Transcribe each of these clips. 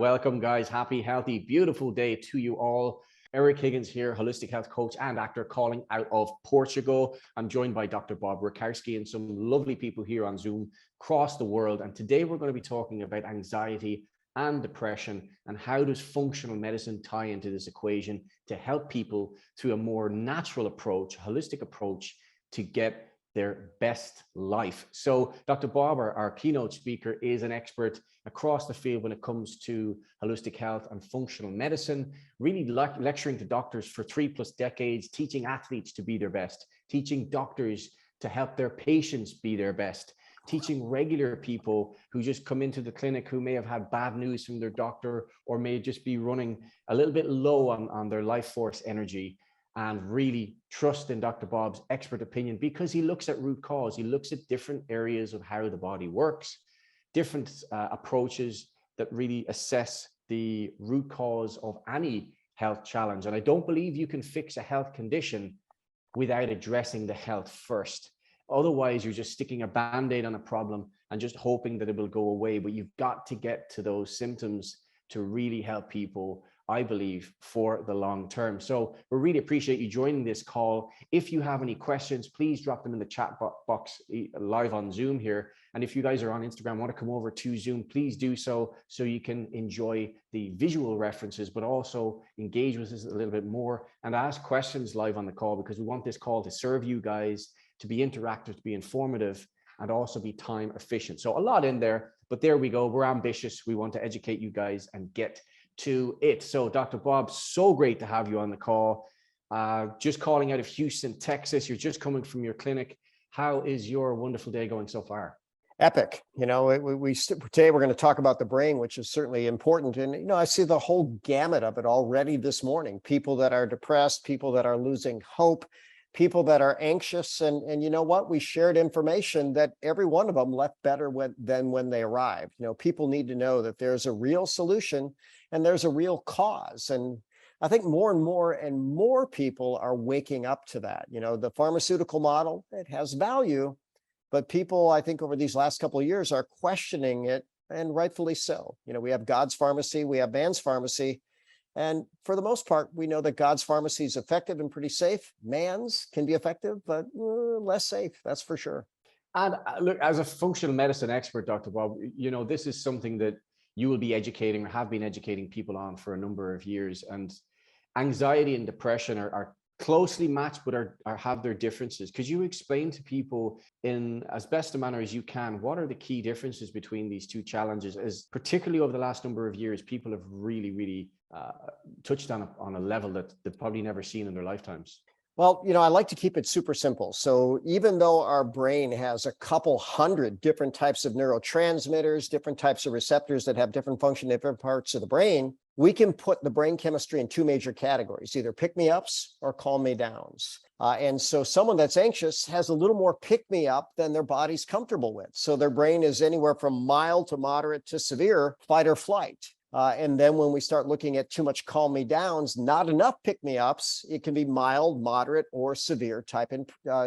Welcome, guys. Happy, healthy, beautiful day to you all. Eric Higgins here, holistic health coach and actor, calling out of Portugal. I'm joined by Dr. Bob Rakowski and some lovely people here on Zoom across the world. And today we're going to be talking about anxiety and depression and how does functional medicine tie into this equation to help people through a more natural approach, holistic approach to get their best life. So Dr. Bob, our keynote speaker, is an expert across the field when it comes to holistic health and functional medicine, really lecturing to doctors for 3+ decades, teaching athletes to be their best, teaching doctors to help their patients be their best, teaching regular people who just come into the clinic who may have had bad news from their doctor or may just be running a little bit low on their life force energy, and really trust in Dr. Bob's expert opinion because he looks at root cause. He looks at different areas of how the body works, different approaches that really assess the root cause of any health challenge. And I don't believe you can fix a health condition without addressing the health first. Otherwise, you're just sticking a Band-Aid on a problem and just hoping that it will go away. But you've got to get to those symptoms to really help people, I believe, for the long term. So we really appreciate you joining this call. If you have any questions, please drop them in the chat box live on Zoom here. And if you guys are on Instagram, want to come over to Zoom, please do so you can enjoy the visual references, but also engage with us a little bit more and ask questions live on the call, because we want this call to serve you guys, to be interactive, to be informative, and also be time efficient. So a lot in there, but there we go. We're ambitious. We want to educate you guys and get to it. So Dr. Bob, so great to have you on the call. Just calling out of Houston, Texas. You're just coming from your clinic. How is your wonderful day going so far? Epic. You know, today we're going to talk about the brain, which is certainly important. And, you know, I see the whole gamut of it already this morning. People that are depressed, people that are losing hope, people that are anxious. And you know what? We shared information that every one of them left better than when they arrived. You know, people need to know that there's a real solution and there's a real cause. And I think more and more people are waking up to that. You know, the pharmaceutical model, it has value, but people, I think over these last couple of years are questioning it, and rightfully so. You know, we have God's pharmacy, we have man's pharmacy. And for the most part, we know that God's pharmacy is effective and pretty safe. Man's can be effective, but less safe, that's for sure. And look, as a functional medicine expert, Dr. Bob, you know, this is something that you will be educating or have been educating people on for a number of years. And anxiety and depression are closely matched, but have their differences. Could you explain to people in as best a manner as you can, what are the key differences between these two challenges, as particularly over the last number of years, people have really touched on a level that they've probably never seen in their lifetimes? Well, you know, I like to keep it super simple. So even though our brain has a couple hundred different types of neurotransmitters, different types of receptors that have different function in different parts of the brain, we can put the brain chemistry in two major categories, either pick-me-ups or calm-me-downs. And so someone that's anxious has a little more pick-me-up than their body's comfortable with. So their brain is anywhere from mild to moderate to severe fight or flight. And then when we start looking at too much calm-me-downs, not enough pick-me-ups, it can be mild, moderate, or severe type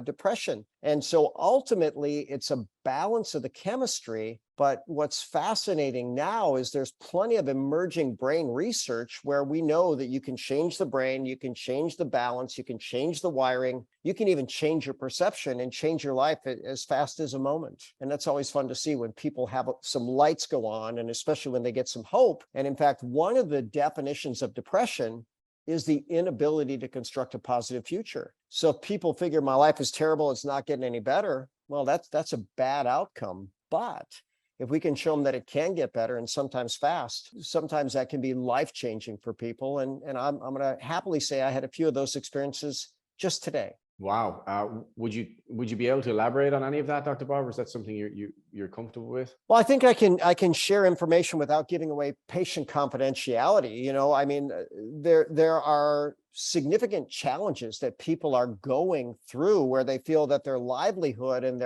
depression. And so ultimately, it's a balance of the chemistry. But what's fascinating now is there's plenty of emerging brain research where we know that you can change the brain, you can change the balance, you can change the wiring, you can even change your perception and change your life as fast as a moment. And that's always fun to see when people have some lights go on, and especially when they get some hope. And in fact, one of the definitions of depression is the inability to construct a positive future. So if people figure my life is terrible, it's not getting any better, well, that's a bad outcome. But if we can show them that it can get better, and sometimes fast, sometimes that can be life-changing for people. And I'm going to happily say I had a few of those experiences just today. Wow. Would you be able to elaborate on any of that, Dr. Bob, or is that something you're comfortable with? Well, I think I can share information without giving away patient confidentiality. You know, I mean, there are significant challenges that people are going through where they feel that their livelihood and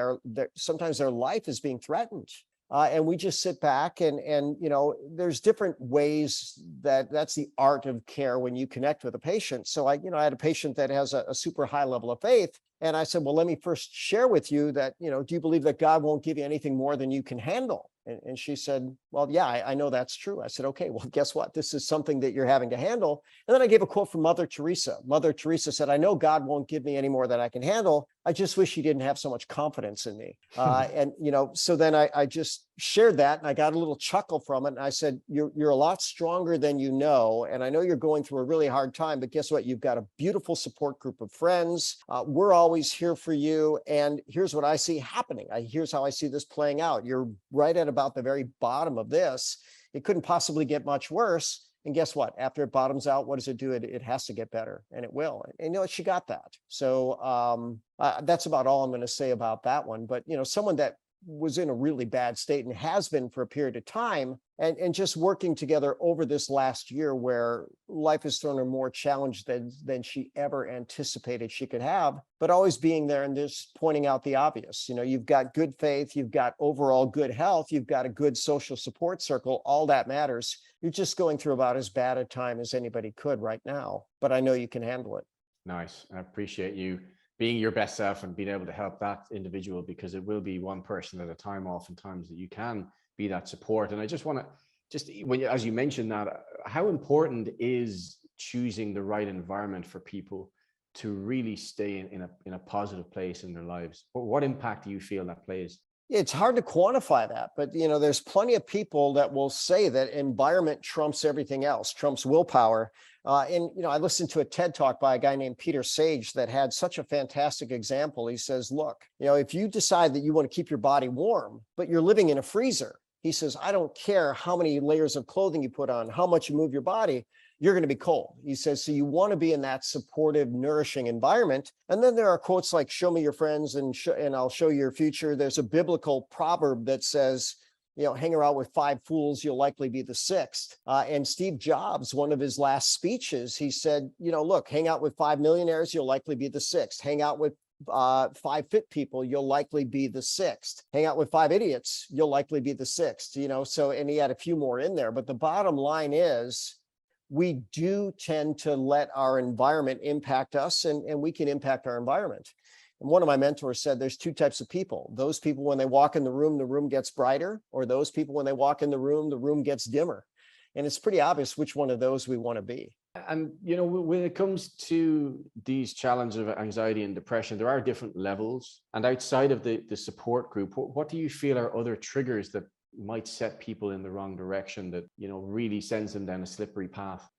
sometimes their life is being threatened. And we just sit back and you know, there's different ways that's the art of care when you connect with a patient. So I had a patient that has a super high level of faith. And I said, well, let me first share with you that, you know, do you believe that God won't give you anything more than you can handle? And she said, well, yeah, I know that's true. I said, okay, well, guess what? This is something that you're having to handle. And then I gave a quote from Mother Teresa. Mother Teresa said, I know God won't give me any more than I can handle. I just wish he didn't have so much confidence in me. And, so then I just shared that and I got a little chuckle from it. And I said, you're a lot stronger than you know. And I know you're going through a really hard time, but guess what? You've got a beautiful support group of friends. We're always here for you. And here's what I see happening. Here's how I see this playing out. You're right at about the very bottom of this. It couldn't possibly get much worse. And guess what? After it bottoms out, what does it do? It has to get better, and it will. And she got that. So that's about all I'm going to say about that one. But someone that was in a really bad state and has been for a period of time, and just working together over this last year where life has thrown her more challenge than she ever anticipated she could have, but always being there and just pointing out the obvious. You've got good faith, you've got overall good health, you've got a good social support circle, all that matters. You're just going through about as bad a time as anybody could right now, but I know you can handle it. Nice. I appreciate you being your best self and being able to help that individual, because it will be one person at a time oftentimes that you can be that support. And I just want to as you mentioned that, how important is choosing the right environment for people to really stay in a positive place in their lives? What impact do you feel that plays? It's hard to quantify that, but there's plenty of people that will say that environment trumps everything else, trumps willpower. And I listened to a TED talk by a guy named Peter Sage that had such a fantastic example. He says, look, if you decide that you want to keep your body warm, but you're living in a freezer, he says, I don't care how many layers of clothing you put on, how much you move your body, you're going to be cold. He says, so you want to be in that supportive, nourishing environment. And then there are quotes like, show me your friends and I'll show you your future. There's a biblical proverb that says, hang around with 5 fools, you'll likely be the 6th. And Steve Jobs, one of his last speeches, he said, look, hang out with 5 millionaires, you'll likely be the 6th. Hang out with 5 fit people, you'll likely be the 6th. Hang out with 5 idiots, you'll likely be the 6th. So, and he had a few more in there. But the bottom line is, we do tend to let our environment impact us, and we can impact our environment. And one of my mentors said there's 2 types of people. Those people, when they walk in the room gets brighter, or those people, when they walk in the room gets dimmer. And it's pretty obvious which one of those we want to be. And, when it comes to these challenges of anxiety and depression, there are different levels. And outside of the support group, what do you feel are other triggers that might set people in the wrong direction, that really sends them down a slippery path?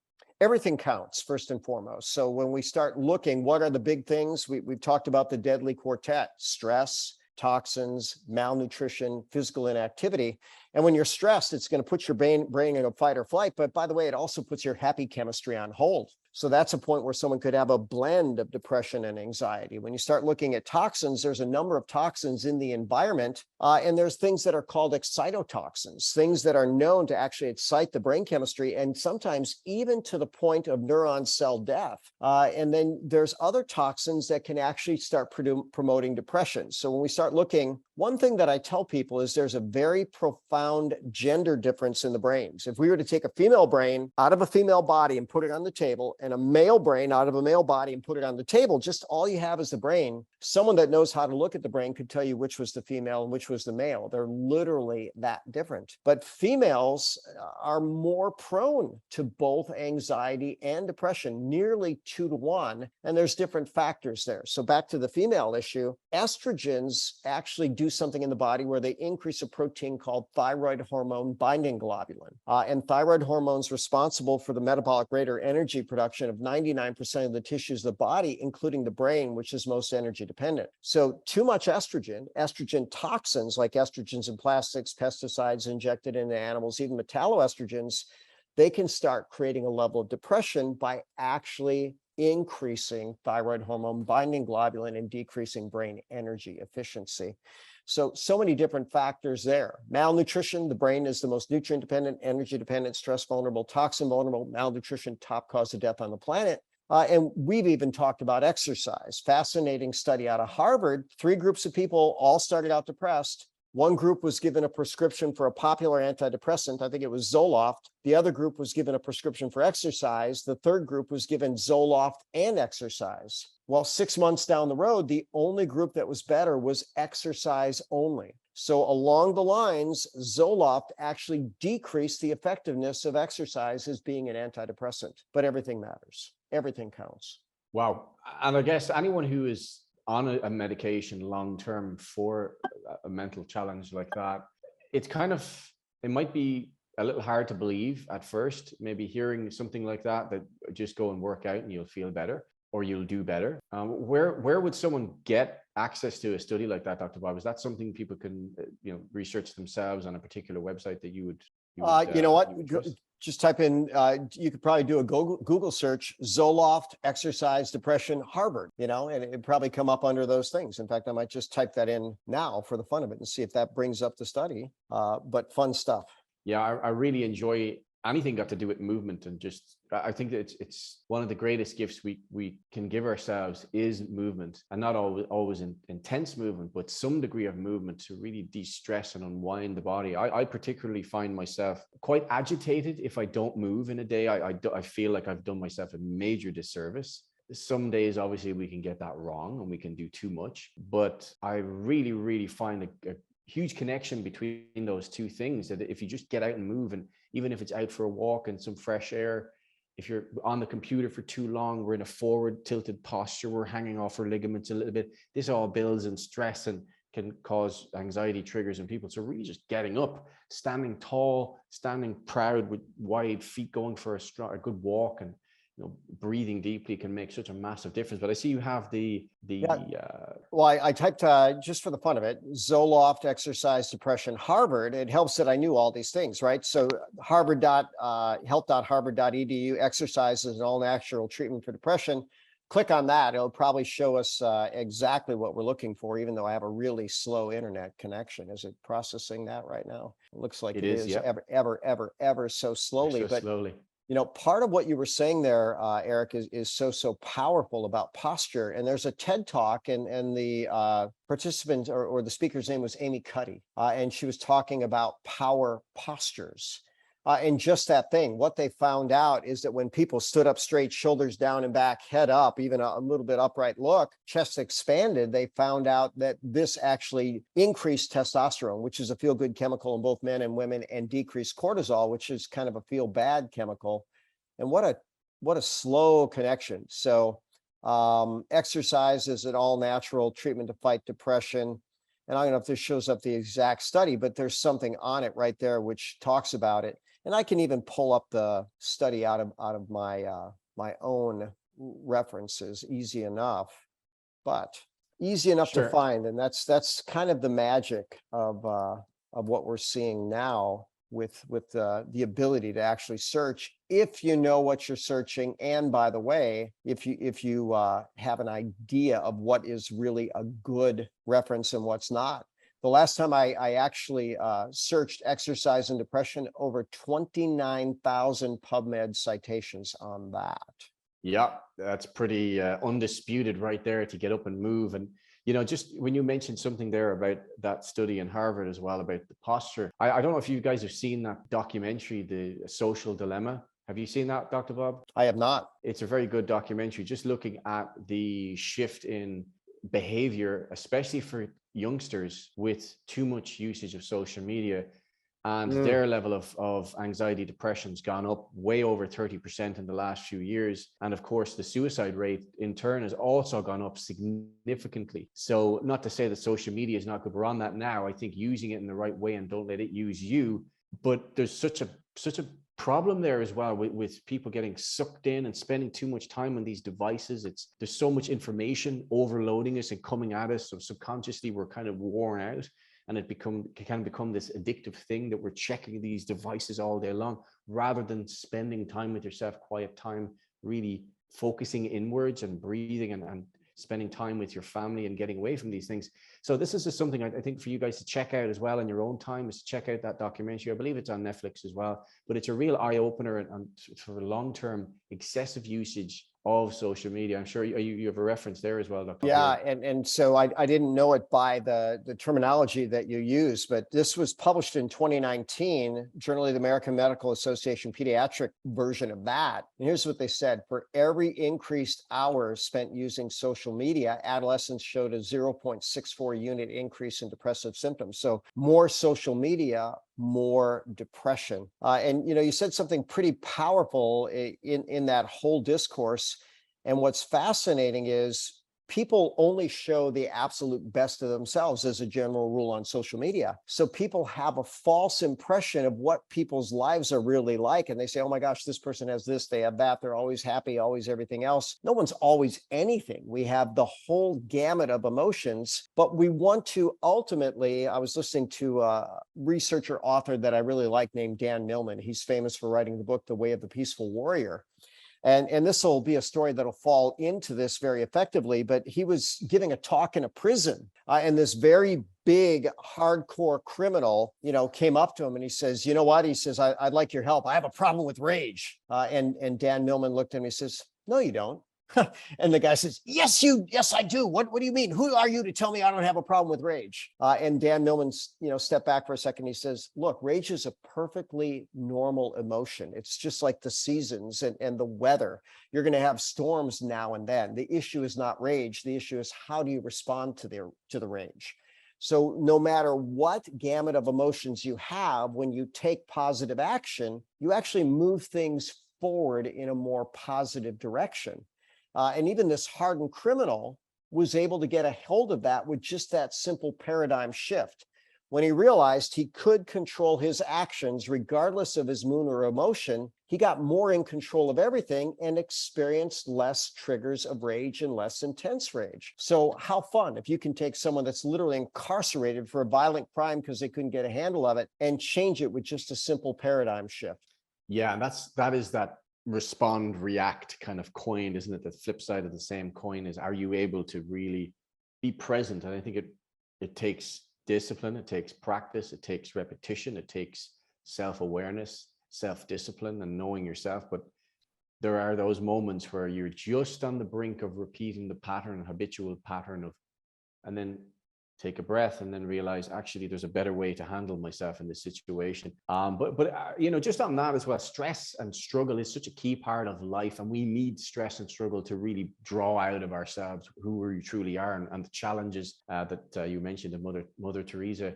Everything counts, first and foremost. So when we start looking, what are the big things? We've talked about the deadly quartet: stress, toxins, malnutrition, physical inactivity. And when you're stressed, it's going to put your brain in a fight or flight. But by the way, it also puts your happy chemistry on hold. So that's a point where someone could have a blend of depression and anxiety. When you start looking at toxins, there's a number of toxins in the environment, and there's things that are called excitotoxins, things that are known to actually excite the brain chemistry, and sometimes even to the point of neuron cell death. And then there's other toxins that can actually start promoting depression. So when we start looking, one thing that I tell people is there's a very profound gender difference in the brains. If we were to take a female brain out of a female body and put it on the table, and a male brain out of a male body and put it on the table, just all you have is the brain. Someone that knows how to look at the brain could tell you which was the female and which was the male. They're literally that different. But females are more prone to both anxiety and depression, nearly 2 to 1. And there's different factors there. So back to the female issue, estrogens actually do something in the body where they increase a protein called thyroid hormone binding globulin. And thyroid hormone is responsible for the metabolic rate or energy production of 99% of the tissues of the body, including the brain, which is most energy dependent. So too much estrogen toxins like estrogens in plastics, pesticides injected into animals, even metalloestrogens, they can start creating a level of depression by actually increasing thyroid hormone binding globulin and decreasing brain energy efficiency. So many different factors there. Malnutrition, the brain is the most nutrient dependent, energy dependent, stress vulnerable, toxin vulnerable. Malnutrition, top cause of death on the planet. And we've even talked about exercise. Fascinating study out of Harvard. 3 groups of people all started out depressed. One group was given a prescription for a popular antidepressant. I think it was Zoloft. The other group was given a prescription for exercise. The third group was given Zoloft and exercise. Well, 6 months down the road, the only group that was better was exercise only. So along the lines, Zoloft actually decreased the effectiveness of exercise as being an antidepressant, but everything matters. Everything counts. Wow. And I guess anyone who is on a medication long term for a mental challenge like that, it's kind of, it might be a little hard to believe at first, maybe hearing something like that just go and work out and you'll feel better or you'll do better. Where would someone get access to a study like that, Dr. Bob? Is that something people can research themselves on a particular website that you would you know what? trust? Just type in, you could probably do a Google search, Zoloft, exercise, depression, Harvard, and it'd probably come up under those things. In fact, I might just type that in now for the fun of it and see if that brings up the study, but fun stuff. Yeah, I really enjoy anything got to do with movement, and just I think that it's one of the greatest gifts we can give ourselves is movement, and not always intense movement, but some degree of movement to really de-stress and unwind the body. I particularly find myself quite agitated if I don't move in a day. I feel like I've done myself a major disservice. Some days, obviously, we can get that wrong and we can do too much, but I really, really find a huge connection between those two things, that if you just get out and move, and even if it's out for a walk and some fresh air, if you're on the computer for too long, we're in a forward tilted posture, we're hanging off our ligaments a little bit, this all builds in stress and can cause anxiety triggers in people. So really just getting up, standing tall, standing proud with wide feet, going for a good walk, and breathing deeply can make such a massive difference. But I see you have well, I typed, just for the fun of it, Zoloft, exercise, depression, Harvard. It helps that I knew all these things, right? So health.harvard.edu, exercise is an all natural treatment for depression. Click on that. It'll probably show us exactly what we're looking for, even though I have a really slow internet connection. Is it processing that right now? It looks like it is yeah. ever so slowly. Slowly. Part of what you were saying there, Eric, is so powerful about posture. And there's a TED Talk, and the participant or the speaker's name was Amy Cuddy, and she was talking about power postures. And just that thing, what they found out is that when people stood up straight, shoulders down and back, head up, even a little bit upright look, chest expanded, they found out that this actually increased testosterone, which is a feel-good chemical in both men and women, and decreased cortisol, which is kind of a feel-bad chemical. And what a slow connection. So exercise is an all-natural treatment to fight depression. And I don't know if this shows up the exact study, but there's something on it right there which talks about it. And I can even pull up the study out of my my own references, easy enough to find. And that's kind of the magic of what we're seeing now with the ability to actually search if you know what you're searching. And by the way, if you have an idea of what is really a good reference and what's not. The last time I actually searched exercise and depression, over 29,000 PubMed citations on that. Yeah, that's pretty undisputed right there, to get up and move. And just when you mentioned something there about that study in Harvard as well about the posture, I don't know if you guys have seen that documentary, The Social Dilemma. Have you seen that, Dr. Bob? I have not. It's a very good documentary, just looking at the shift in behavior, especially for youngsters with too much usage of social media, and their level of anxiety, depression's gone up way over 30% in the last few years. And of course, the suicide rate in turn has also gone up significantly. So not to say that social media is not good, we're on that now. I think using it in the right way, and don't let it use you. But there's such a problem there as well with people getting sucked in and spending too much time on these devices. There's so much information overloading us and coming at us, so subconsciously we're kind of worn out, and it can become this addictive thing that we're checking these devices all day long, rather than spending time with yourself, quiet time, really focusing inwards and breathing and spending time with your family and getting away from these things. So this is just something I think for you guys to check out as well in your own time, is to check out that documentary. I believe it's on Netflix as well, but it's a real eye-opener and for long-term excessive usage of social media. I'm sure you have a reference there as well, Dr. Yeah, and so I didn't know it by the terminology that you use, but this was published in 2019, Journal of the American Medical Association pediatric version of that. And here's what they said: for every increased hours spent using social media, adolescents showed a 0.64 unit increase in depressive symptoms. So more social media, more depression. And you said something pretty powerful in that whole discourse. And what's fascinating is people only show the absolute best of themselves as a general rule on social media. So people have a false impression of what people's lives are really like. And they say, oh my gosh, this person has this, they have that, they're always happy, always everything else. No one's always anything. We have the whole gamut of emotions, but we want to ultimately, I was listening to a researcher author that I really like named Dan Millman. He's famous for writing the book, The Way of the Peaceful Warrior. And this will be a story that'll fall into this very effectively, but he was giving a talk in a prison, and this very big, hardcore criminal, came up to him and he says, you know what? He says, I'd like your help. I have a problem with rage. And Dan Millman looked at him and he says, no, you don't. And the guy says, yes, I do. What do you mean? Who are you to tell me I don't have a problem with rage? And Dan Millman, stepped back for a second. He says, look, rage is a perfectly normal emotion. It's just like the seasons and the weather. You're going to have storms now and then. The issue is not rage. The issue is how do you respond to the rage? So no matter what gamut of emotions you have, when you take positive action, you actually move things forward in a more positive direction. And even this hardened criminal was able to get a hold of that with just that simple paradigm shift. When he realized he could control his actions regardless of his mood or emotion, he got more in control of everything and experienced less triggers of rage and less intense rage. So how fun if you can take someone that's literally incarcerated for a violent crime because they couldn't get a handle of it and change it with just a simple paradigm shift. Yeah, and that is that respond react kind of coin, isn't it? The flip side of the same coin is, are you able to really be present? And I think it takes discipline, it takes practice, it takes repetition, it takes self-awareness, self-discipline, and knowing yourself. But there are those moments where you're just on the brink of repeating the pattern, habitual pattern of, and then take a breath and then realize, actually, there's a better way to handle myself in this situation. But just on that as well, stress and struggle is such a key part of life, and we need stress and struggle to really draw out of ourselves who we truly are, and the challenges that you mentioned of Mother Teresa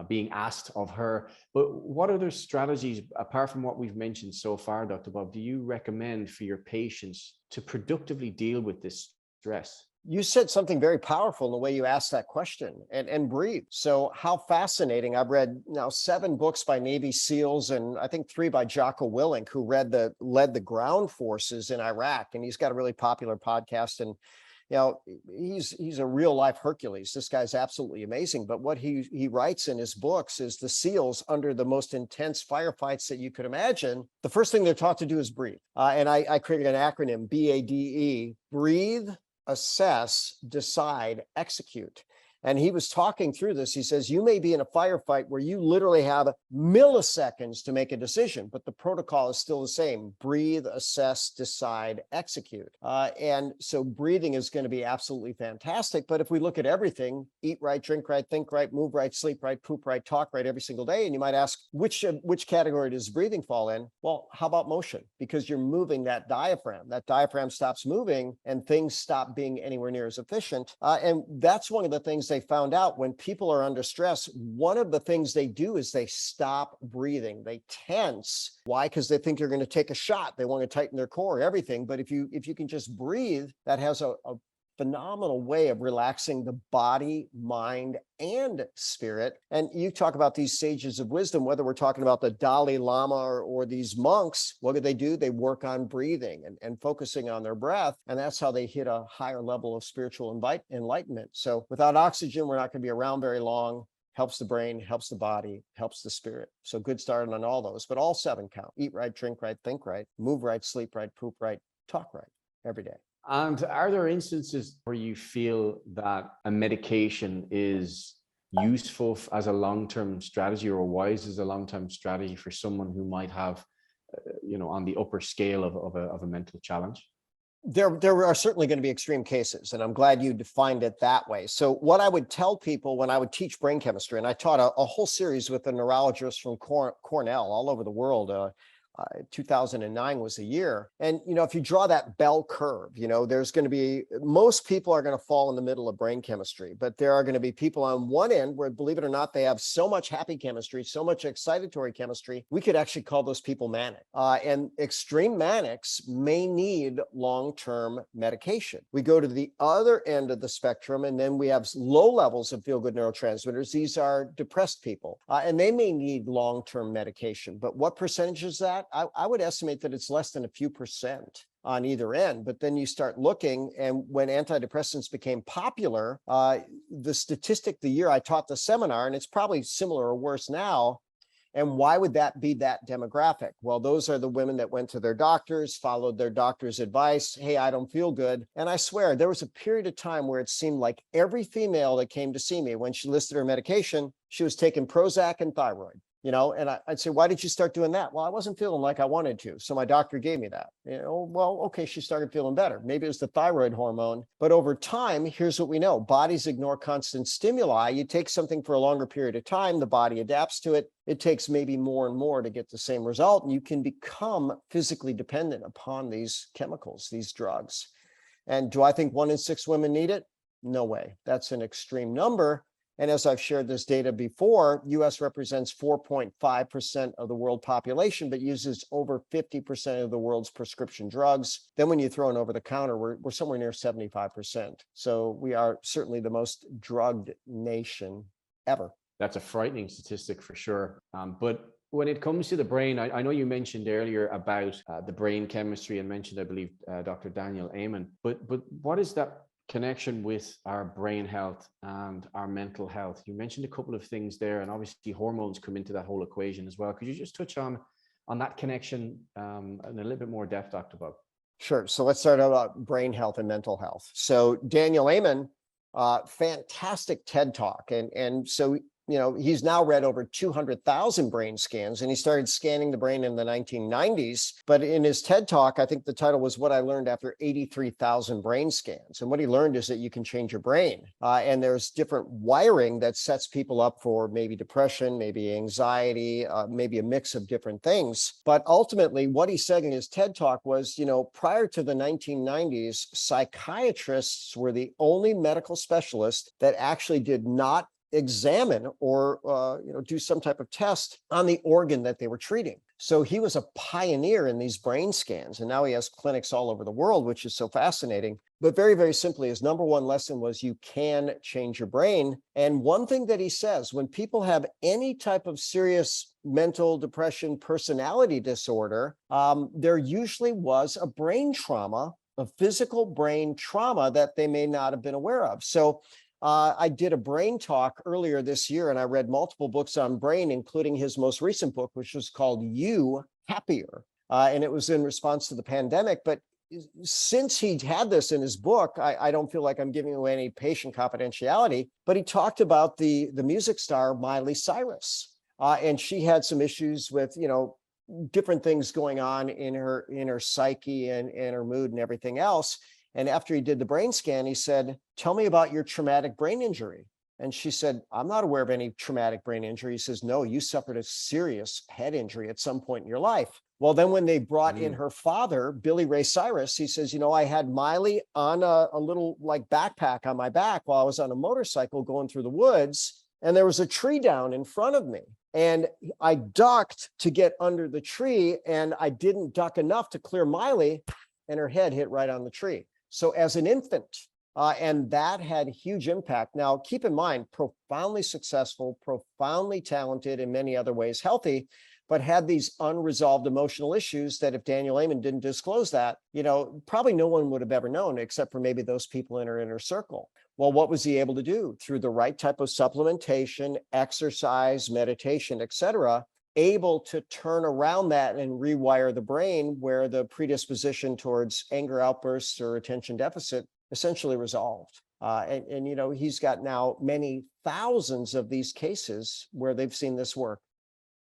being asked of her. But what other strategies, apart from what we've mentioned so far, Dr. Bob, do you recommend for your patients to productively deal with this stress? You said something very powerful in the way you asked that question, and breathe. So how fascinating. I've read now 7 books by Navy SEALs and I think 3 by Jocko Willink, who led the ground forces in Iraq. And he's got a really popular podcast. And he's a real life Hercules. This guy's absolutely amazing. But what he writes in his books is the SEALs, under the most intense firefights that you could imagine, the first thing they're taught to do is breathe. And I created an acronym, BADE, breathe, assess, decide, execute. And he was talking through this. He says, you may be in a firefight where you literally have milliseconds to make a decision, but the protocol is still the same: breathe, assess, decide, execute. And so breathing is going to be absolutely fantastic. But if we look at everything, eat right, drink right, think right, move right, sleep right, poop right, talk right every single day, and you might ask, which category does breathing fall in? Well, how about motion? Because you're moving that diaphragm. That diaphragm stops moving and things stop being anywhere near as efficient. And that's one of the things they found out. When people are under stress, one of the things they do is they stop breathing. They tense. Why? Because they think you're going to take a shot. They want to tighten their core, everything. But if you can just breathe, that has a phenomenal way of relaxing the body, mind, and spirit. And you talk about these sages of wisdom, whether we're talking about the Dalai Lama or these monks, what do? They work on breathing and focusing on their breath. And that's how they hit a higher level of spiritual enlightenment. So without oxygen, we're not going to be around very long. Helps the brain, helps the body, helps the spirit. So good start on all those, but all 7 count. Eat right, drink right, think right, move right, sleep right, poop right, talk right every day. And are there instances where you feel that a medication is useful as a long-term strategy, or wise as a long-term strategy for someone who might have, on the upper scale of a mental challenge? There are certainly going to be extreme cases, and I'm glad you defined it that way. So what I would tell people when I would teach brain chemistry, and I taught a whole series with a neurologist from Cornell all over the world. 2009 was the year. And, if you draw that bell curve, there's going to be, most people are going to fall in the middle of brain chemistry, but there are going to be people on one end where, believe it or not, they have so much happy chemistry, so much excitatory chemistry, we could actually call those people manic. And extreme manics may need long-term medication. We go to the other end of the spectrum, and then we have low levels of feel-good neurotransmitters. These are depressed people, and they may need long-term medication. But what percentage is that? I would estimate that it's less than a few percent on either end. But then you start looking, and when antidepressants became popular, the statistic the year I taught the seminar, and it's probably similar or worse now. And why would that be that demographic? Well, those are the women that went to their doctors, followed their doctor's advice. Hey, I don't feel good. And I swear there was a period of time where it seemed like every female that came to see me, when she listed her medication, she was taking Prozac and thyroid. And I'd say, why did you start doing that? Well, I wasn't feeling like I wanted to, so my doctor gave me that. Well, okay, she started feeling better. Maybe it was the thyroid hormone. But over time, here's what we know. Bodies ignore constant stimuli. You take something for a longer period of time, the body adapts to it. It takes maybe more and more to get the same result, and you can become physically dependent upon these chemicals, these drugs. And do I think 1 in 6 women need it? No way. That's an extreme number. And as I've shared this data before, US represents 4.5% of the world population, but uses over 50% of the world's prescription drugs. Then when you throw in over the counter, we're somewhere near 75%. So we are certainly the most drugged nation ever. That's a frightening statistic for sure. But when it comes to the brain, I know you mentioned earlier about the brain chemistry and mentioned, I believe, Dr. Daniel Amen. But what is that connection with our brain health and our mental health? You mentioned a couple of things there, and obviously hormones come into that whole equation as well. Could you just touch on that connection in a little bit more depth, Dr. Bob? Sure. So let's start about brain health and mental health. So Daniel Amen, fantastic TED Talk. And so he's now read over 200,000 brain scans, and he started scanning the brain in the 1990s. But in his TED Talk, I think the title was What I Learned After 83,000 Brain Scans. And what he learned is that you can change your brain. And there's different wiring that sets people up for maybe depression, maybe anxiety, maybe a mix of different things. But ultimately, what he said in his TED Talk was, prior to the 1990s, psychiatrists were the only medical specialists that actually did not examine or do some type of test on the organ that they were treating. So he was a pioneer in these brain scans, and now he has clinics all over the world, which is so fascinating. But very, very simply, his number one lesson was you can change your brain. And one thing that he says, when people have any type of serious mental depression, personality disorder, there usually was a brain trauma, a physical brain trauma that they may not have been aware of. So I did a brain talk earlier this year, and I read multiple books on brain, including his most recent book, which was called You Happier. And it was in response to the pandemic. But since he had this in his book, I don't feel like I'm giving away any patient confidentiality, but he talked about the music star Miley Cyrus. And she had some issues with, different things going on in her psyche and her mood and everything else. And after he did the brain scan, he said, tell me about your traumatic brain injury. And she said, I'm not aware of any traumatic brain injury. He says, no, you suffered a serious head injury at some point in your life. Well, then when they brought in her father, Billy Ray Cyrus, he says, I had Miley on a little backpack on my back while I was on a motorcycle going through the woods. And there was a tree down in front of me. And I ducked to get under the tree, and I didn't duck enough to clear Miley, and her head hit right on the tree. So as an infant, and that had huge impact. Now, keep in mind, profoundly successful, profoundly talented, in many other ways healthy, but had these unresolved emotional issues that if Daniel Amen didn't disclose that, probably no one would have ever known, except for maybe those people in her inner circle. Well, what was he able to do? Through the right type of supplementation, exercise, meditation, etc., able to turn around that and rewire the brain where the predisposition towards anger outbursts or attention deficit essentially resolved. And he's got now many thousands of these cases where they've seen this work.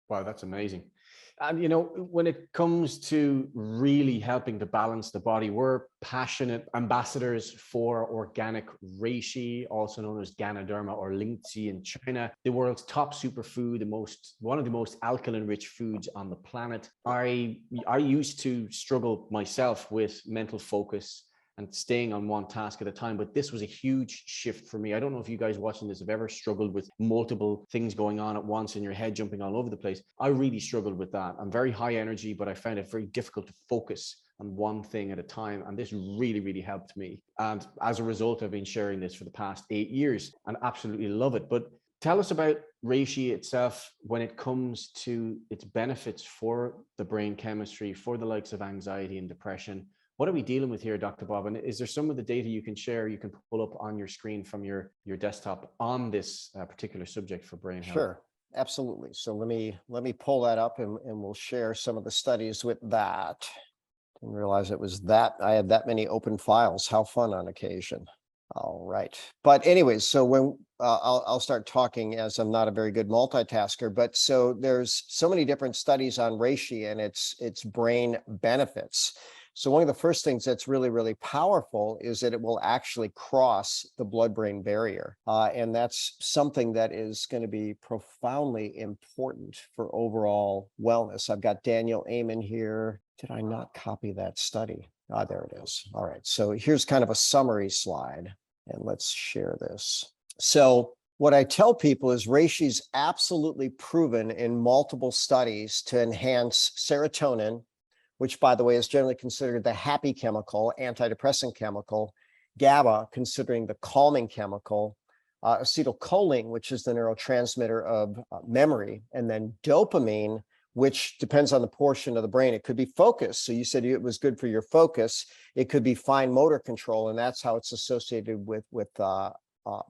Wow, that's amazing. And, you know, when it comes to really helping to balance the body, we're passionate ambassadors for organic reishi, also known as Ganoderma or Lingzi in China, the world's top superfood, one of the most alkaline-rich foods on the planet. I used to struggle myself with mental focus and staying on one task at a time. But this was a huge shift for me. I don't know if you guys watching this have ever struggled with multiple things going on at once in your head jumping all over the place. I really struggled with that. I'm very high energy, but I found it very difficult to focus on one thing at a time. And this really, really helped me. And as a result, I've been sharing this for the past 8 years and absolutely love it. But tell us about reishi itself when it comes to its benefits for the brain chemistry, for the likes of anxiety and depression. What are we dealing with here, Dr. Bob? And is there some of the data you can share, you can pull up on your screen from your desktop on this particular subject for brain health? Sure, absolutely. So let me pull that up and we'll share some of the studies with that. Didn't realize it was that I had that many open files. How fun on occasion. All right. But anyways, so when I'll start talking, as I'm not a very good multitasker, but so there's so many different studies on reishi and its brain benefits. So one of the first things that's really, really powerful is that it will actually cross the blood-brain barrier. And that's something that is going to be profoundly important for overall wellness. I've got Daniel Amen here. Did I not copy that study? Ah, there it is. All right. So here's kind of a summary slide. And let's share this. So what I tell people is reishi's absolutely proven in multiple studies to enhance serotonin, which, by the way, is generally considered the happy chemical, antidepressant chemical, GABA, considering the calming chemical, acetylcholine, which is the neurotransmitter of memory, and then dopamine, which depends on the portion of the brain. It could be focus. So you said it was good for your focus. It could be fine motor control, and that's how it's associated with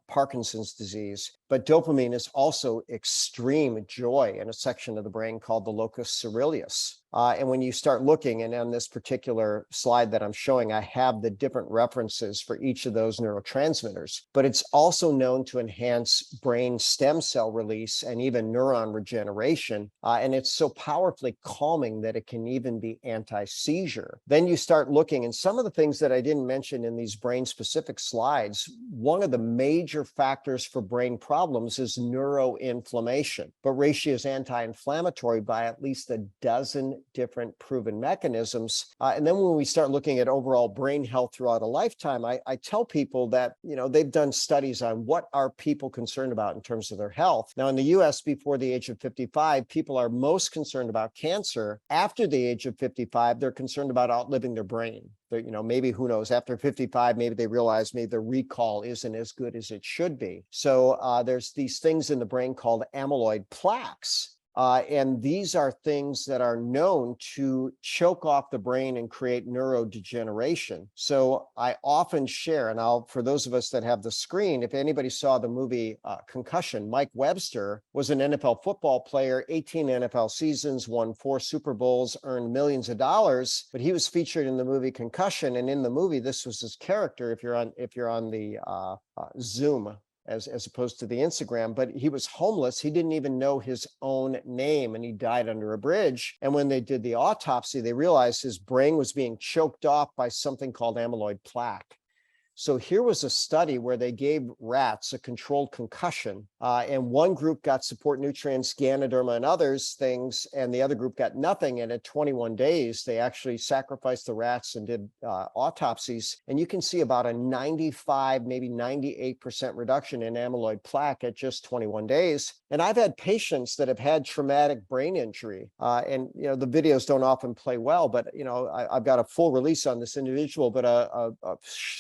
Parkinson's disease. But dopamine is also extreme joy in a section of the brain called the locus coeruleus. And when you start looking, and on this particular slide that I'm showing, I have the different references for each of those neurotransmitters, but it's also known to enhance brain stem cell release and even neuron regeneration. And it's so powerfully calming that it can even be anti-seizure. Then you start looking, and some of the things that I didn't mention in these brain-specific slides, one of the major factors for brain problems is neuroinflammation. But reishi is anti-inflammatory by at least a dozen different proven mechanisms. And then when we start looking at overall brain health throughout a lifetime, I tell people that, you know, they've done studies on what are people concerned about in terms of their health. Now, in the US, before the age of 55, people are most concerned about cancer. After the age of 55, they're concerned about outliving their brain. But, you know, maybe, who knows, after 55, maybe they realize maybe the recall isn't as good as it should be. So there's these things in the brain called amyloid plaques. And these are things that are known to choke off the brain and create neurodegeneration. So I often share, and for those of us that have the screen, if anybody saw the movie Concussion, Mike Webster was an NFL football player, 18 NFL seasons, won 4 Super Bowls, earned millions of dollars, but he was featured in the movie Concussion. And in the movie, this was his character, if you're on the Zoom, as opposed to the Instagram, but he was homeless. He didn't even know his own name, and he died under a bridge. And when they did the autopsy, they realized his brain was being choked off by something called amyloid plaque. So here was a study where they gave rats a controlled concussion, and one group got support nutrients, Ganoderma and others things, and the other group got nothing. And at 21 days, they actually sacrificed the rats and did autopsies. And you can see about a 95, maybe 98% reduction in amyloid plaque at just 21 days. And I've had patients that have had traumatic brain injury, and you know the videos don't often play well, but you know I've got a full release on this individual, but a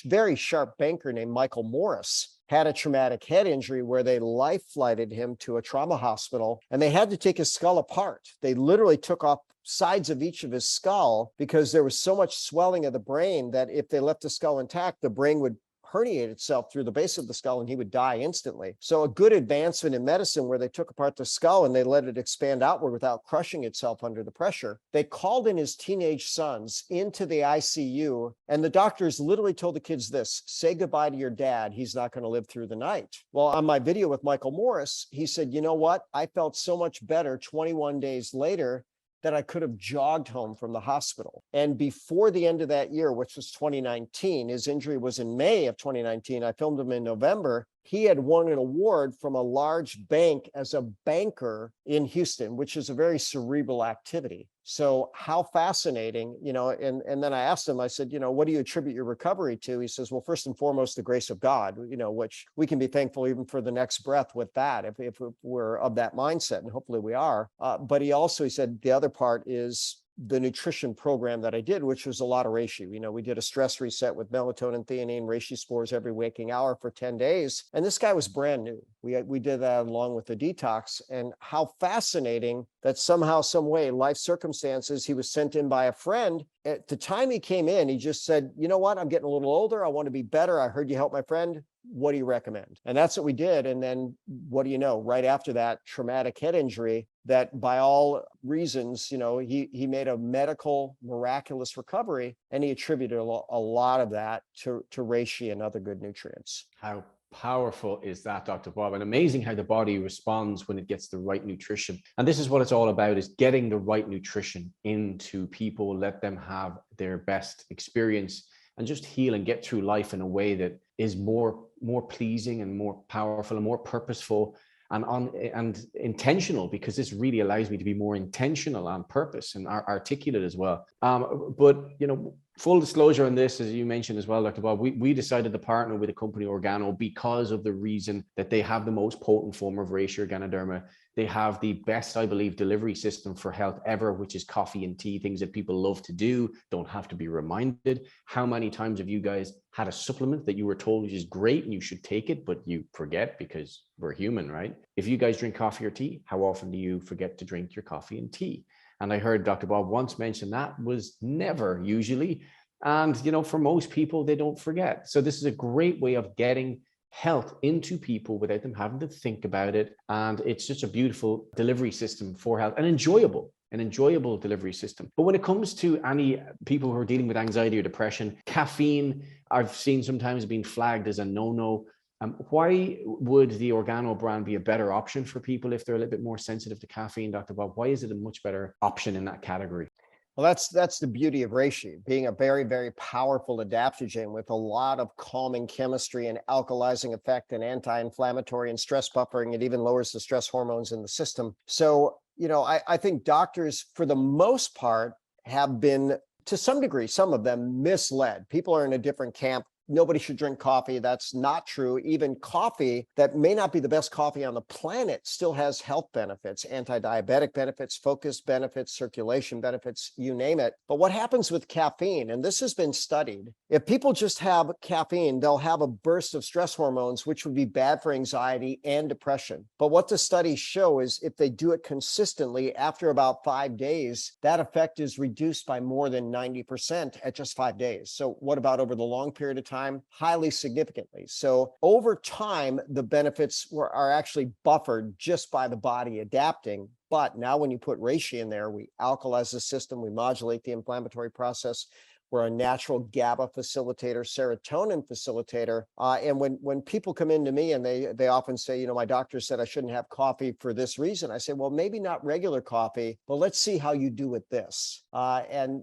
very sharp banker named Michael Morris had a traumatic head injury where they life flighted him to a trauma hospital, and they had to take his skull apart. They literally took off sides of each of his skull because there was so much swelling of the brain that if they left the skull intact, the brain would herniate itself through the base of the skull and he would die instantly. So a good advancement in medicine where they took apart the skull and they let it expand outward without crushing itself under the pressure. They called in his teenage sons into the ICU, and the doctors literally told the kids this: say goodbye to your dad. He's not going to live through the night. Well, on my video with Michael Morris, he said, you know what? I felt so much better 21 days later that I could have jogged home from the hospital. And before the end of that year, which was 2019, his injury was in May of 2019. I filmed him in November. He had won an award from a large bank as a banker in Houston, which is a very cerebral activity. So how fascinating, and then I asked him, I said, what do you attribute your recovery to? He says, well, first and foremost, the grace of God, which we can be thankful even for the next breath with that, if we're of that mindset, and hopefully we are. But he said, the other part is the nutrition program that I did, which was a lot of reishi. We did a stress reset with melatonin, theanine, reishi spores every waking hour for 10 days. And this guy was brand new. We did that along with the detox. And how fascinating that somehow, some way, life circumstances, he was sent in by a friend. At the time he came in, he just said, you know what, I'm getting a little older. I want to be better. I heard you help my friend. What do you recommend? And that's what we did. And then what do you know? Right after that traumatic head injury, that by all reasons, he made a medical miraculous recovery, and he attributed a lot of that to reishi and other good nutrients. How powerful is that, Dr. Bob? And amazing how the body responds when it gets the right nutrition. And this is what it's all about, is getting the right nutrition into people, let them have their best experience and just heal and get through life in a way that is more pleasing and more powerful and more purposeful and intentional, because this really allows me to be more intentional on purpose and articulate as well. But full disclosure on this, as you mentioned as well, Dr. Bob, we decided to partner with the company Organo because of the reason that they have the most potent form of Reishi Organoderma. They have the best, I believe, delivery system for health ever, which is coffee and tea, things that people love to do, don't have to be reminded. How many times have you guys had a supplement that you were told is great and you should take it, but you forget because we're human, right? If you guys drink coffee or tea, how often do you forget to drink your coffee and tea? And I heard Dr. Bob once mention that was never usually. And, for most people, they don't forget. So this is a great way of getting health into people without them having to think about it. And it's just a beautiful delivery system for health, and an enjoyable delivery system. But when it comes to any people who are dealing with anxiety or depression, caffeine, I've seen sometimes being flagged as a no-no. Why would the Organo brand be a better option for people if they're a little bit more sensitive to caffeine, Dr. Bob? Why is it a much better option in that category? Well, that's the beauty of reishi, being a very, very powerful adaptogen with a lot of calming chemistry and alkalizing effect and anti-inflammatory and stress buffering. It even lowers the stress hormones in the system. So, I think doctors, for the most part, have been, to some degree, some of them misled. People are in a different camp. Nobody should drink coffee. That's not true. Even coffee that may not be the best coffee on the planet still has health benefits, anti-diabetic benefits, focus benefits, circulation benefits, you name it. But what happens with caffeine, and this has been studied, if people just have caffeine, they'll have a burst of stress hormones, which would be bad for anxiety and depression. But what the studies show is if they do it consistently, after about 5 days, that effect is reduced by more than 90% at just 5 days. So what about over the long period of time? Highly significantly. So over time, the benefits are actually buffered just by the body adapting. But now when you put reishi in there, we alkalize the system, we modulate the inflammatory process. We're a natural GABA facilitator, serotonin facilitator. And when people come into me and they often say, my doctor said I shouldn't have coffee for this reason. I say, well, maybe not regular coffee, but let's see how you do with this. And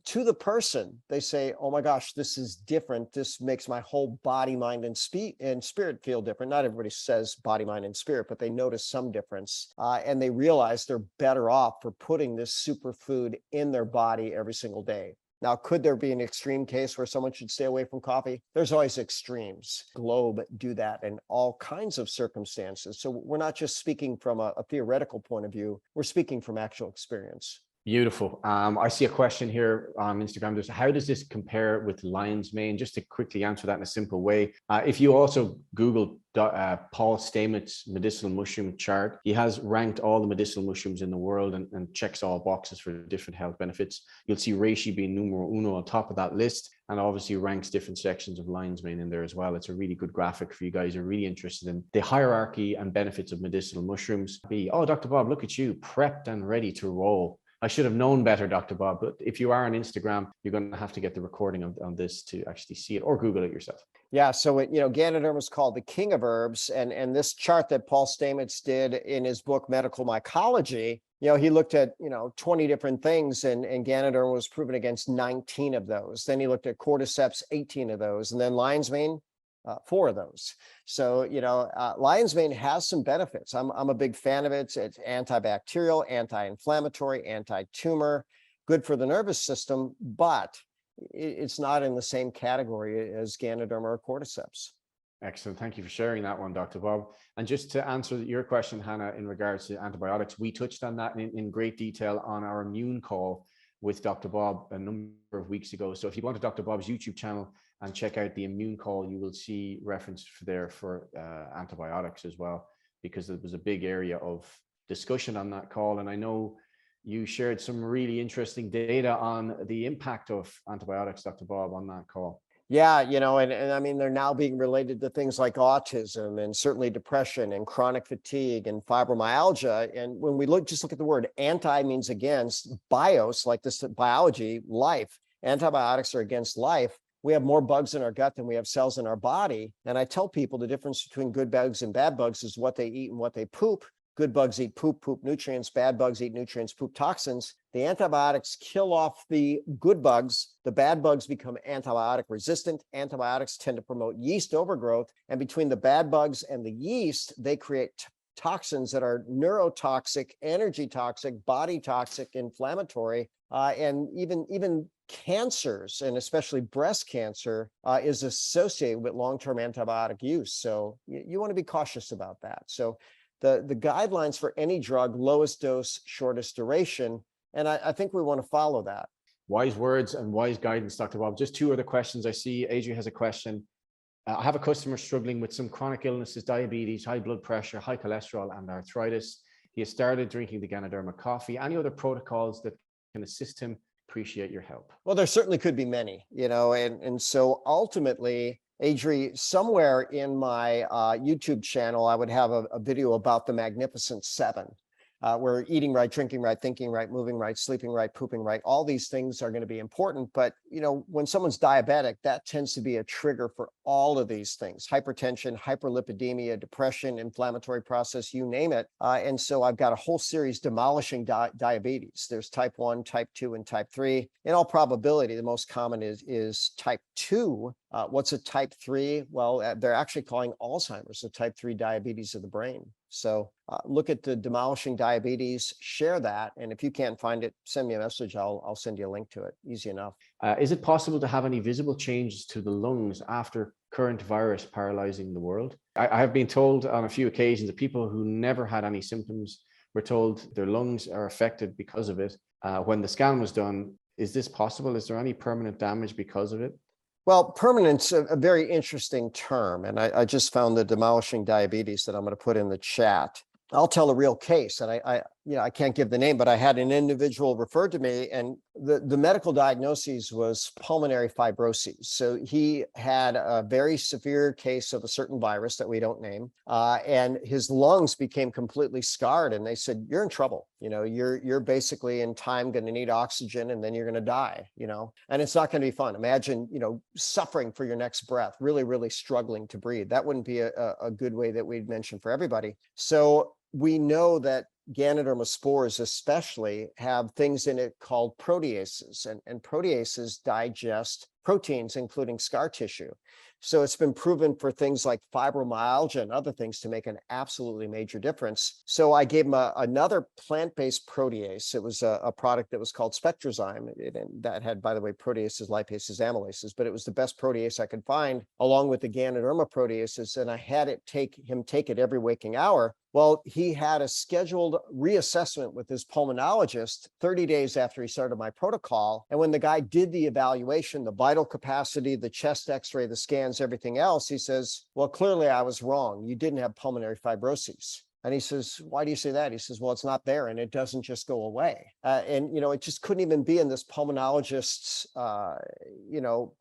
to the person, they say, oh my gosh, this is different. This makes my whole body, mind, and spirit feel different. Not everybody says body, mind, and spirit, but they notice some difference. And they realize they're better off for putting this superfood in their body every single day. Now, could there be an extreme case where someone should stay away from coffee? There's always extremes. Globe do that in all kinds of circumstances. So we're not just speaking from a theoretical point of view, we're speaking from actual experience. Beautiful. I see a question here on Instagram. How does this compare with lion's mane? Just to quickly answer that in a simple way. If you also Google Paul Stamets medicinal mushroom chart, he has ranked all the medicinal mushrooms in the world and checks all boxes for different health benefits. You'll see reishi being numero uno on top of that list, and obviously ranks different sections of lion's mane in there as well. It's a really good graphic for you guys who are really interested in the hierarchy and benefits of medicinal mushrooms. Oh, Dr. Bob, look at you, prepped and ready to roll. I should have known better, Dr. Bob, but if you are on Instagram, you're going to have to get the recording on this to actually see it, or Google it yourself. Yeah, so Ganoderma is called the king of herbs, and this chart that Paul Stamets did in his book Medical Mycology, He looked at, 20 different things, and Ganoderma was proven against 19 of those. Then he looked at cordyceps, 18 of those, and then lion's mane, 4 of those. So, lion's mane has some benefits. I'm a big fan of it. It's antibacterial, anti-inflammatory, anti-tumor, good for the nervous system, but it's not in the same category as Ganoderma or cordyceps. Excellent. Thank you for sharing that one, Dr. Bob. And just to answer your question, Hannah, in regards to antibiotics, we touched on that in great detail on our immune call with Dr. Bob a number of weeks ago. So if you go to Dr. Bob's YouTube channel and check out the immune call, you will see reference there for antibiotics as well, because it was a big area of discussion on that call. And I know you shared some really interesting data on the impact of antibiotics, Dr. Bob, on that call. Yeah, and I mean, they're now being related to things like autism and certainly depression and chronic fatigue and fibromyalgia. And when we look at the word anti means against, bios, like this biology, life. Antibiotics are against life. We have more bugs in our gut than we have cells in our body. And I tell people the difference between good bugs and bad bugs is what they eat and what they poop. Good bugs eat poop, poop nutrients. Bad bugs eat nutrients, poop toxins. The antibiotics kill off the good bugs. The bad bugs become antibiotic resistant. Antibiotics tend to promote yeast overgrowth. And between the bad bugs and the yeast, they create toxins that are neurotoxic, energy toxic, body toxic, inflammatory, and even cancers, and especially breast cancer, is associated with long-term antibiotic use. So you want to be cautious about that. So the guidelines for any drug, lowest dose, shortest duration, and I think we want to follow that. Wise words and wise guidance, Dr. Bob. Just 2 other questions. I see Adrian has a question. I have a customer struggling with some chronic illnesses, diabetes, high blood pressure, high cholesterol, and arthritis. He has started drinking the Ganoderma coffee. Any other protocols that can assist him? Appreciate your help. Well, there certainly could be many, and so ultimately, Adri, somewhere in my YouTube channel, I would have a video about the Magnificent Seven, where eating right, drinking right, thinking right, moving right, sleeping right, pooping right, all these things are going to be important. But, when someone's diabetic, that tends to be a trigger for all of these things: hypertension, hyperlipidemia, depression, inflammatory process, you name it. And so I've got a whole series demolishing diabetes. There's type 1, type 2, and type 3. In all probability, the most common is type 2. What's a type 3? Well, they're actually calling Alzheimer's a type 3 diabetes of the brain. So look at the demolishing diabetes, share that. And if you can't find it, send me a message. I'll send you a link to it. Easy enough. Is it possible to have any visible changes to the lungs after current virus paralyzing the world? I have been told on a few occasions that people who never had any symptoms were told their lungs are affected because of it. When the scan was done, is this possible? Is there any permanent damage because of it? Well, permanent's a very interesting term. And I just found the demolishing diabetes that I'm going to put in the chat. I'll tell a real case, and I can't give the name, but I had an individual referred to me, and the medical diagnosis was pulmonary fibrosis. So he had a very severe case of a certain virus that we don't name, and his lungs became completely scarred. And they said, "You're in trouble. You're basically in time going to need oxygen, and then you're going to die. And it's not going to be fun. Imagine, suffering for your next breath, really, really struggling to breathe. That wouldn't be a good way that we'd mention for everybody. So we know that Ganoderma spores especially have things in it called proteases, and proteases digest proteins, including scar tissue. So it's been proven for things like fibromyalgia and other things to make an absolutely major difference. So I gave him another plant-based protease. It was a product that was called Spectrazyme. That had, by the way, proteases, lipases, amylases, but it was the best protease I could find, along with the Ganoderma proteases. And I had him take it every waking hour. Well, he had a scheduled reassessment with his pulmonologist 30 days after he started my protocol. And when the guy did the evaluation, the vital capacity, the chest x-ray, the scans, everything else, he says, "Well, clearly I was wrong. You didn't have pulmonary fibrosis." And he says, "Why do you say that?" He says, "Well, it's not there, and it doesn't just go away." And it just couldn't even be in this pulmonologist's,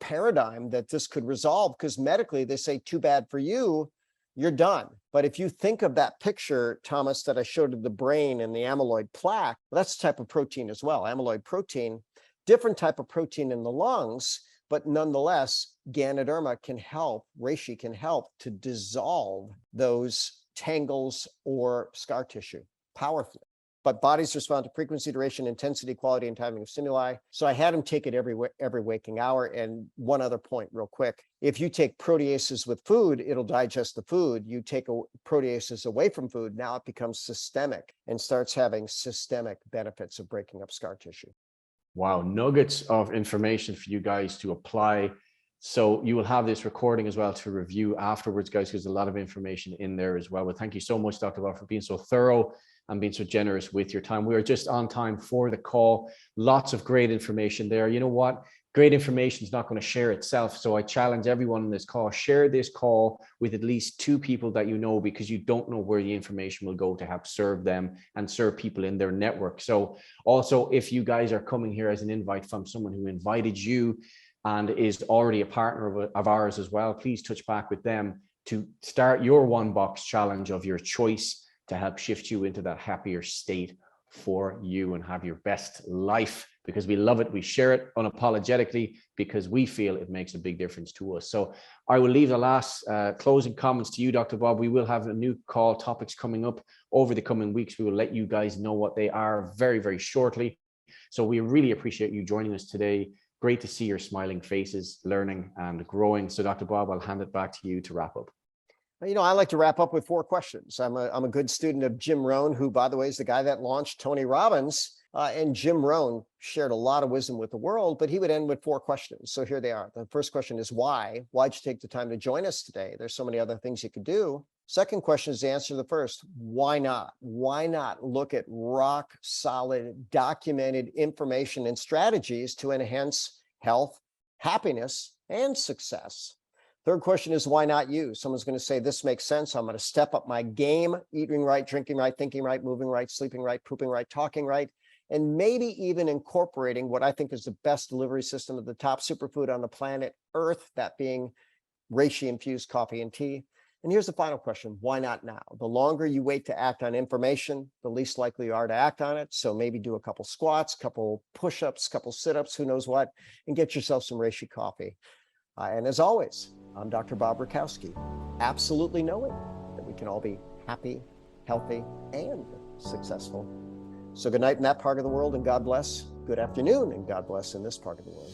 paradigm that this could resolve, because medically they say, "Too bad for you. You're done." But if you think of that picture, Thomas, that I showed of the brain and the amyloid plaque, well, that's a type of protein as well. Amyloid protein, different type of protein in the lungs, but nonetheless, Ganoderma can help, Reishi can help to dissolve those tangles or scar tissue powerfully. but bodies respond to frequency, duration, intensity, quality, and timing of stimuli. So I had him take it every waking hour. And one other point real quick, if you take proteases with food, it'll digest the food. You take proteases away from food, now it becomes systemic and starts having systemic benefits of breaking up scar tissue. Wow, nuggets of information for you guys to apply. So you will have this recording as well to review afterwards, guys, because there's a lot of information in there as well. But thank you so much, Dr. Bob, for being so thorough and being so generous with your time. We are just on time for the call. Lots of great information there. You know what? Great information is not going to share itself. So I challenge everyone on this call, share this call with at least 2 people that you know, because you don't know where the information will go to help serve them and serve people in their network. So also, if you guys are coming here as an invite from someone who invited you and is already a partner of ours as well, please touch back with them to start your 1 box challenge of your choice to help shift you into that happier state for you and have your best life, because we love it. We share it unapologetically because we feel it makes a big difference to us. So I will leave the last closing comments to you, Dr. Bob. We will have a new call topics coming up over the coming weeks. We will let you guys know what they are very, very shortly. So we really appreciate you joining us today. Great to see your smiling faces, learning and growing. So Dr. Bob, I'll hand it back to you to wrap up. You know, I like to wrap up with 4 questions. I'm a good student of Jim Rohn, who, by the way, is the guy that launched Tony Robbins. And Jim Rohn shared a lot of wisdom with the world, but he would end with 4 questions. So here they are. The first question is why? Why'd you take the time to join us today? There's so many other things you could do. Second question is the answer to the first. Why not? Why not look at rock solid, documented information and strategies to enhance health, happiness, and success? Third question is why not you? Someone's going to say, this makes sense. I'm going to step up my game, eating right, drinking right, thinking right, moving right, sleeping right, pooping right, talking right, and maybe even incorporating what I think is the best delivery system of the top superfood on the planet Earth, that being Reishi infused coffee and tea. And here's the final question. Why not now? The longer you wait to act on information, the least likely you are to act on it. So maybe do a couple squats, couple push-ups, couple sit-ups, who knows what, and get yourself some Reishi coffee. And as always, I'm Dr. Bob Rakowski, absolutely knowing that we can all be happy, healthy, and successful. So good night in that part of the world, and God bless. Good afternoon, and God bless in this part of the world.